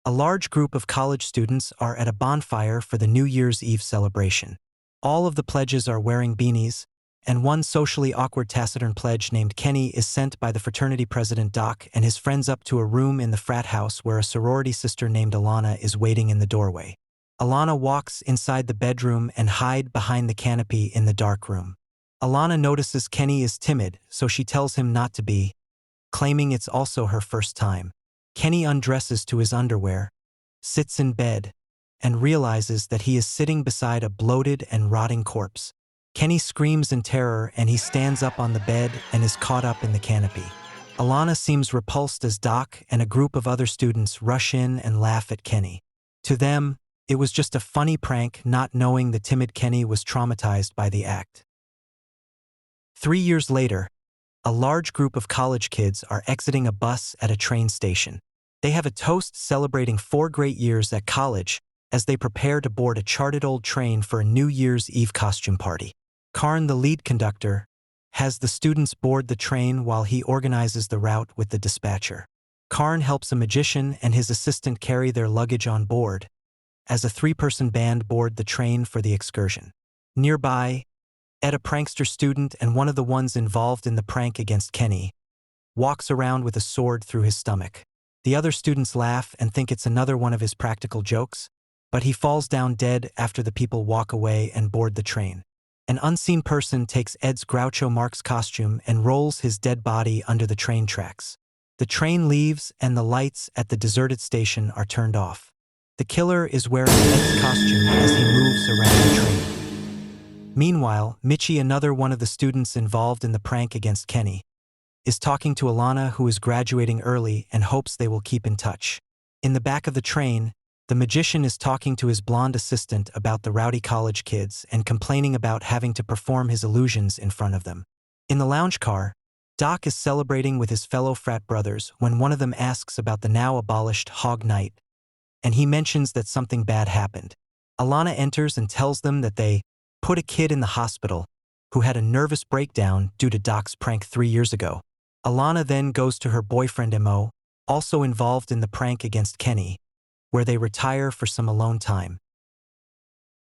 A large group of college students are at a bonfire for the New Year's Eve celebration. All of the pledges are wearing beanies, and one socially awkward taciturn pledge named Kenny is sent by the fraternity president Doc and his friends up to a room in the frat house where a sorority sister named Alana is waiting in the doorway. Alana walks inside the bedroom and hides behind the canopy in the dark room. Alana notices Kenny is timid, so she tells him not to be, claiming it's also her first time. Kenny undresses to his underwear, sits in bed, and realizes that he is sitting beside a bloated and rotting corpse. Kenny screams in terror and he stands up on the bed and is caught up in the canopy. Alana seems repulsed as Doc and a group of other students rush in and laugh at Kenny. To them, it was just a funny prank, not knowing the timid Kenny was traumatized by the act. 3 years later, a large group of college kids are exiting a bus at a train station. They have a toast celebrating 4 great years at college as they prepare to board a charted old train for a New Year's Eve costume party. Karn, the lead conductor, has the students board the train while he organizes the route with the dispatcher. Karn helps a magician and his assistant carry their luggage on board, as a 3-person band board the train for the excursion. Nearby, Ed, a prankster student and one of the ones involved in the prank against Kenny, walks around with a sword through his stomach. The other students laugh and think it's another one of his practical jokes, but he falls down dead after the people walk away and board the train. An unseen person takes Ed's Groucho Marx costume and rolls his dead body under the train tracks. The train leaves and the lights at the deserted station are turned off. The killer is wearing Ed's costume as he moves around the train. Meanwhile, Mitchie, another one of the students involved in the prank against Kenny, is talking to Alana, who is graduating early and hopes they will keep in touch. In the back of the train, the magician is talking to his blonde assistant about the rowdy college kids and complaining about having to perform his illusions in front of them. In the lounge car, Doc is celebrating with his fellow frat brothers when one of them asks about the now abolished Hog Night, and he mentions that something bad happened. Alana enters and tells them that they put a kid in the hospital who had a nervous breakdown due to Doc's prank 3 years ago. Alana then goes to her boyfriend Mo, also involved in the prank against Kenny, where they retire for some alone time.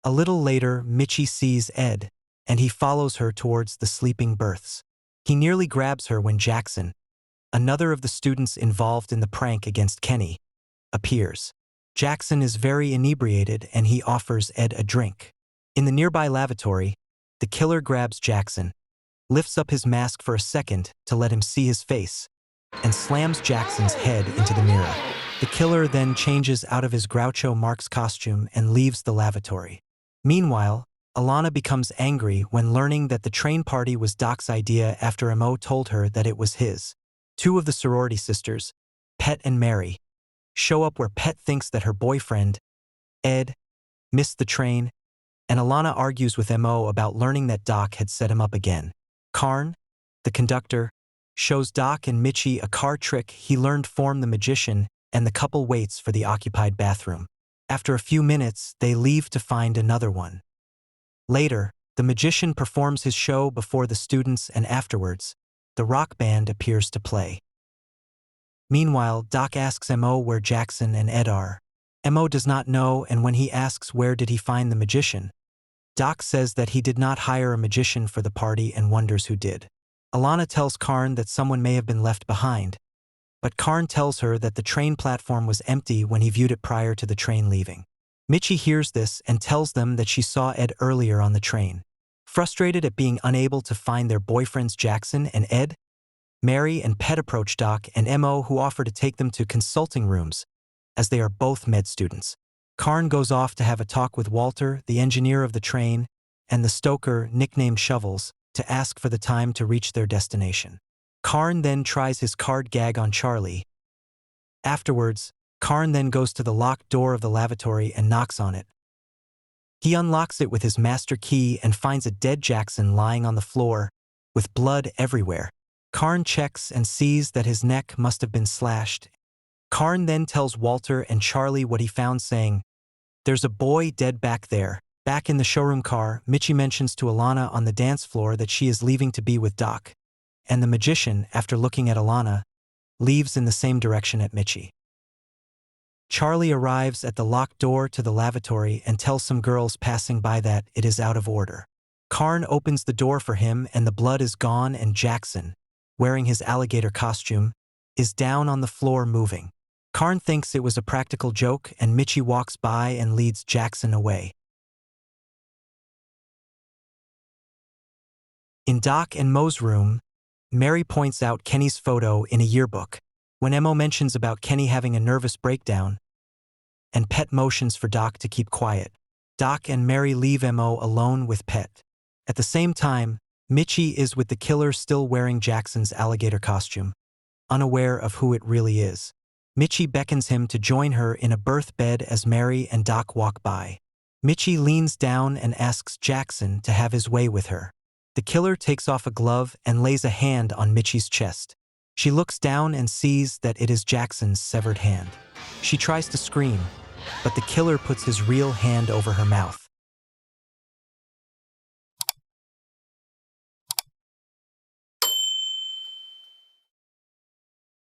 A little later, Mitchie sees Ed, and he follows her towards the sleeping berths. He nearly grabs her when Jackson, another of the students involved in the prank against Kenny, appears. Jackson is very inebriated and he offers Ed a drink. In the nearby lavatory, the killer grabs Jackson, lifts up his mask for a second to let him see his face, and slams Jackson's head into the mirror. The killer then changes out of his Groucho Marx costume and leaves the lavatory. Meanwhile, Alana becomes angry when learning that the train party was Doc's idea after Mo told her that it was his. 2 of the sorority sisters, Pet and Mary, show up where Pet thinks that her boyfriend, Ed, missed the train, and Alana argues with Mo about learning that Doc had set him up again. Karn, the conductor, shows Doc and Mitchie a card trick he learned from the magician, and the couple waits for the occupied bathroom. After a few minutes, they leave to find another one. Later, the magician performs his show before the students, and afterwards, the rock band appears to play. Meanwhile, Doc asks Mo where Jackson and Ed are. Mo does not know, and when he asks where did he find the magician, Doc says that he did not hire a magician for the party and wonders who did. Alana tells Karn that someone may have been left behind, but Karn tells her that the train platform was empty when he viewed it prior to the train leaving. Mitchie hears this and tells them that she saw Ed earlier on the train. Frustrated at being unable to find their boyfriends Jackson and Ed, Mary and Pet approach Doc and Mo, who offer to take them to consulting rooms, as they are both med students. Karn goes off to have a talk with Walter, the engineer of the train, and the stoker, nicknamed Shovels, to ask for the time to reach their destination. Karn then tries his card gag on Charlie. Afterwards, Karn then goes to the locked door of the lavatory and knocks on it. He unlocks it with his master key and finds a dead Jackson lying on the floor, with blood everywhere. Karn checks and sees that his neck must have been slashed. Karn then tells Walter and Charlie what he found, saying, "There's a boy dead back there." Back in the showroom car, Mitchie mentions to Alana on the dance floor that she is leaving to be with Doc, and the magician, after looking at Alana, leaves in the same direction at Mitchie. Charlie arrives at the locked door to the lavatory and tells some girls passing by that it is out of order. Karn opens the door for him and the blood is gone, and Jackson, wearing his alligator costume, is down on the floor moving. Karn thinks it was a practical joke, and Michi walks by and leads Jackson away. In Doc and Mo's room, Mary points out Kenny's photo in a yearbook. When Mo mentions about Kenny having a nervous breakdown, and Pet motions for Doc to keep quiet, Doc and Mary leave Mo alone with Pet. At the same time, Michi is with the killer still wearing Jackson's alligator costume, unaware of who it really is. Michi beckons him to join her in a birth bed as Mary and Doc walk by. Michi leans down and asks Jackson to have his way with her. The killer takes off a glove and lays a hand on Michi's chest. She looks down and sees that it is Jackson's severed hand. She tries to scream, but the killer puts his real hand over her mouth.